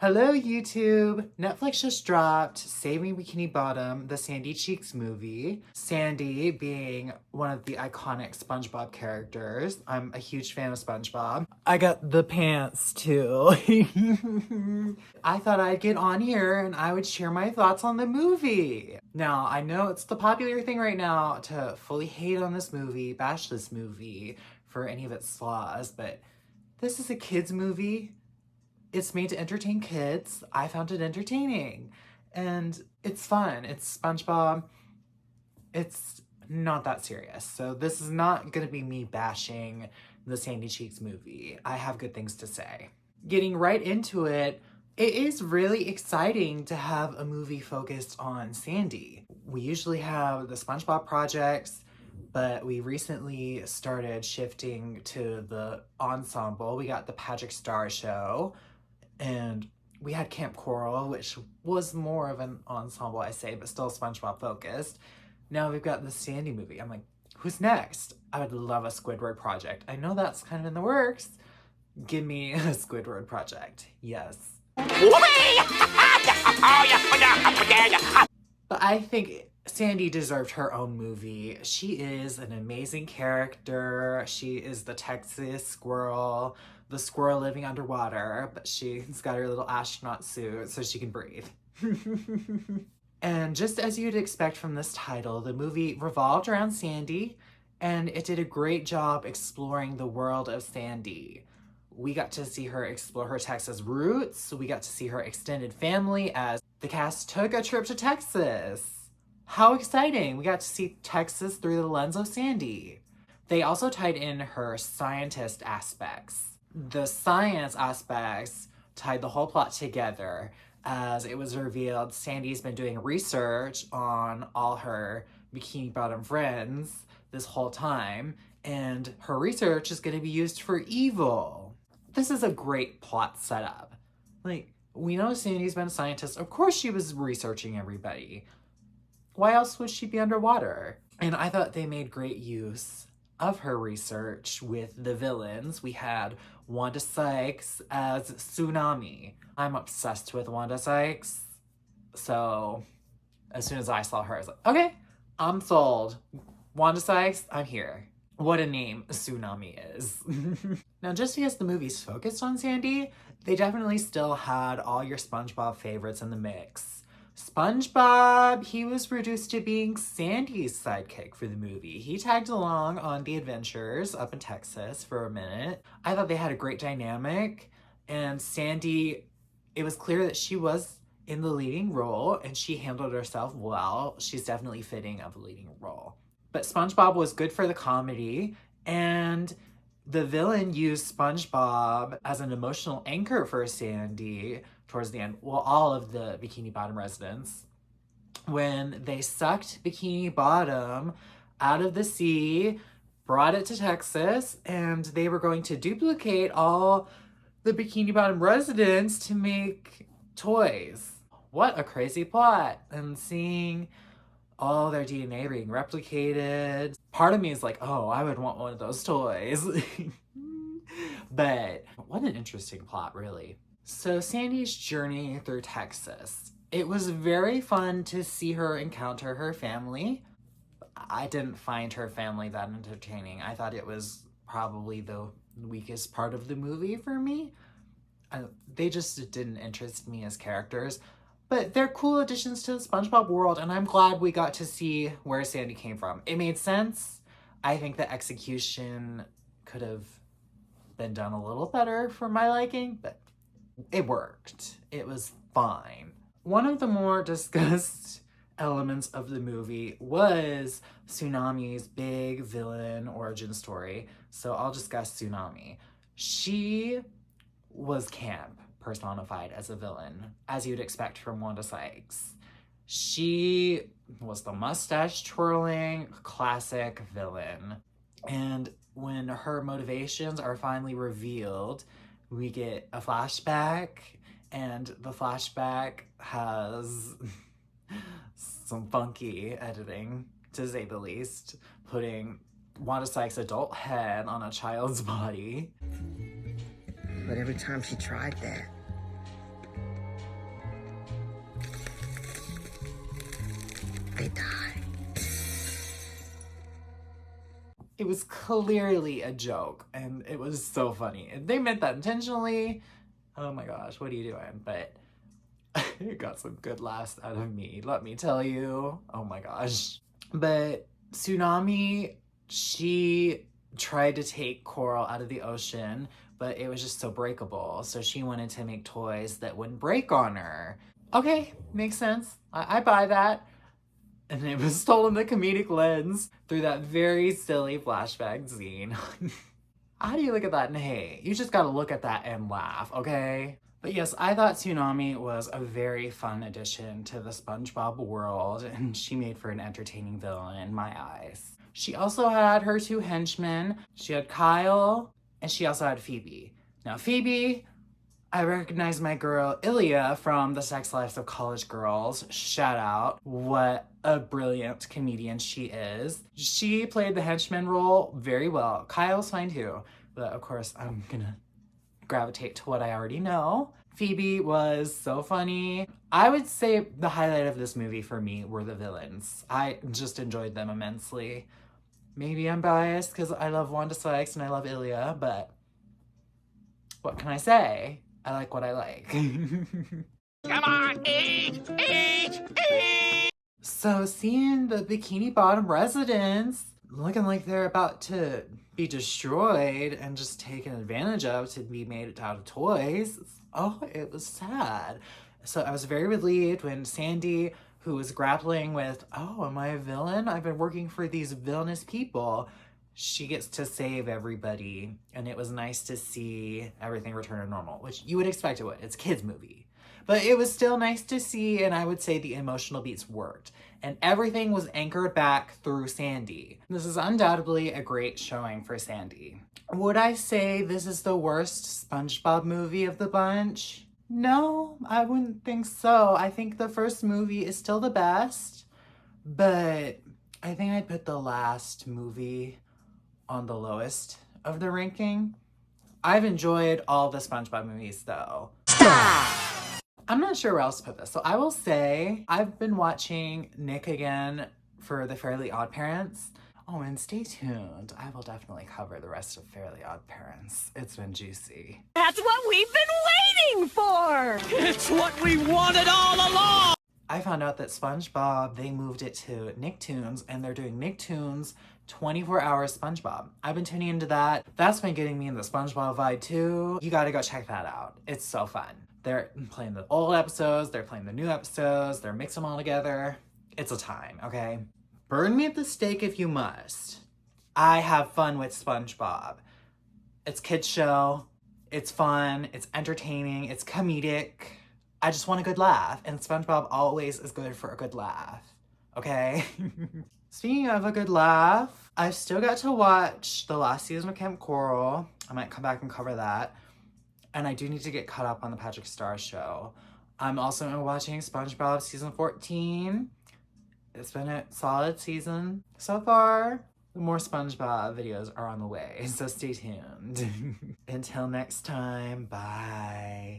Hello, YouTube! Netflix just dropped Saving Bikini Bottom, the Sandy Cheeks movie. Sandy being one of the iconic SpongeBob characters. I'm a huge fan of SpongeBob. I got the pants too. I thought I'd get on here and I would share my thoughts on the movie. Now, I know it's the popular thing right now to fully hate on this movie, bash this movie for any of its flaws, but this is a kid's movie. It's made to entertain kids. I found it entertaining. And it's fun. It's SpongeBob. It's not that serious. So this is not going to be me bashing the Sandy Cheeks movie. I have good things to say. Getting right into it, it is really exciting to have a movie focused on Sandy. We usually have the SpongeBob projects, but we recently started shifting to the ensemble. We got the Patrick Star Show, and we had Camp Coral, which was more of an ensemble, I say, but still SpongeBob focused. Now we've got the Sandy movie. I'm like, who's next? I would love a Squidward project. I know that's kind of in the works. Give me a Squidward project. Yes. But I think Sandy deserved her own movie. She is an amazing character. She is the Texas squirrel, the squirrel living underwater, but she's got her little astronaut suit so she can breathe. And just as you'd expect from this title, the movie revolved around Sandy, and it did a great job exploring the world of Sandy. We got to see her explore her Texas roots. We got to see her extended family as the cast took a trip to Texas. How exciting! We got to see Texas through the lens of Sandy. They also tied in her scientist aspects. The science aspects tied the whole plot together, as it was revealed Sandy's been doing research on all her Bikini Bottom friends this whole time, and her research is going to be used for evil. This is a great plot setup. Like, we know Sandy's been a scientist. Of course she was researching everybody. Why else would she be underwater? And I thought they made great use of her research with the villains. We had Wanda Sykes as Tsunami. I'm obsessed with Wanda Sykes. So as soon as I saw her, I was like, okay, I'm sold. Wanda Sykes, I'm here. What a name Tsunami is. Now, just because the movie's focused on Sandy, they definitely still had all your SpongeBob favorites in the mix. SpongeBob, he was reduced to being Sandy's sidekick for the movie. He tagged along on the adventures up in Texas for a minute. I thought they had a great dynamic, and Sandy, it was clear that she was in the leading role and she handled herself well. She's definitely fitting of a leading role. But SpongeBob was good for the comedy, and the villain used SpongeBob as an emotional anchor for Sandy towards the end. Well, all of the Bikini Bottom residents. When they sucked Bikini Bottom out of the sea, brought it to Texas, and they were going to duplicate all the Bikini Bottom residents to make toys. What a crazy plot. And seeing all their DNA being replicated. Part of me is like, oh, I would want one of those toys. But what an interesting plot, really. So Sandy's journey through Texas. It was very fun to see her encounter her family. I didn't find her family that entertaining. I thought it was probably the weakest part of the movie for me. They just didn't interest me as characters. But they're cool additions to the SpongeBob world, and I'm glad we got to see where Sandy came from. It made sense. I think the execution could have been done a little better for my liking, but it worked. It was fine. One of the more discussed elements of the movie was Tsunami's big villain origin story. So I'll discuss Tsunami. She was camp personified as a villain, as you'd expect from Wanda Sykes. She was the mustache twirling classic villain. And when her motivations are finally revealed, we get a flashback, and the flashback has some funky editing, to say the least, putting Wanda Sykes' adult head on a child's body. But every time she tried that, It was clearly a joke, and it was so funny. And they meant that intentionally. Oh my gosh, what are you doing? But it got some good laughs out of me, let me tell you. Oh my gosh. But Tsunami, she tried to take coral out of the ocean, but it was just so breakable. So she wanted to make toys that wouldn't break on her. Okay, makes sense. I buy that. And it was told in the comedic lens through that very silly flashback scene. How do you look at that and hate? You just gotta look at that and laugh, okay? But yes, I thought Tsunami was a very fun addition to the SpongeBob world, and she made for an entertaining villain in my eyes. She also had her two henchmen. She had Kyle, and she also had Phoebe. Now, Phoebe, I recognize my girl Ilya from The Sex Lives of College Girls. Shout out. What a brilliant comedian she is. She played the henchman role very well. Kyle's fine too, but of course I'm gonna gravitate to what I already know. Phoebe was so funny. I would say the highlight of this movie for me were the villains. I just enjoyed them immensely. Maybe I'm biased because I love Wanda Sykes and I love Ilya, but what can I say? I like what I like. Come on, eat, eat, eat! So seeing the Bikini Bottom residents looking like they're about to be destroyed and just taken advantage of to be made out of toys, oh, it was sad. So I was very relieved when Sandy, who was grappling with, oh, am I a villain? I've been working for these villainous people. She gets to save everybody, and it was nice to see everything return to normal, which you would expect it would. It's a kids' movie. But it was still nice to see, and I would say the emotional beats worked. And everything was anchored back through Sandy. This is undoubtedly a great showing for Sandy. Would I say this is the worst SpongeBob movie of the bunch? No, I wouldn't think so. I think the first movie is still the best, but I think I'd put the last movie on the lowest of the ranking. I've enjoyed all the SpongeBob movies though. Stop! I'm not sure where else to put this. So I will say I've been watching Nick again for the Fairly Odd Parents. Oh, and stay tuned. I will definitely cover the rest of Fairly Odd Parents. It's been juicy. That's what we've been waiting for! It's what we wanted all along! I found out that SpongeBob, they moved it to Nicktoons, and they're doing Nicktoons 24 hours SpongeBob. I've been tuning into that. That's been getting me in the SpongeBob vibe too. You gotta go check that out. It's so fun. They're playing the old episodes, they're playing the new episodes, they're mixing them all together. It's a time, okay? Burn me at the stake if you must. I have fun with SpongeBob. It's kids show, it's fun, it's entertaining, it's comedic. I just want a good laugh, and SpongeBob always is good for a good laugh, okay? Speaking of a good laugh, I've still got to watch the last season of Camp Coral. I might come back and cover that. And I do need to get caught up on the Patrick Star show. I'm also watching SpongeBob season 14. It's been a solid season so far. More SpongeBob videos are on the way, so stay tuned. Until next time, bye.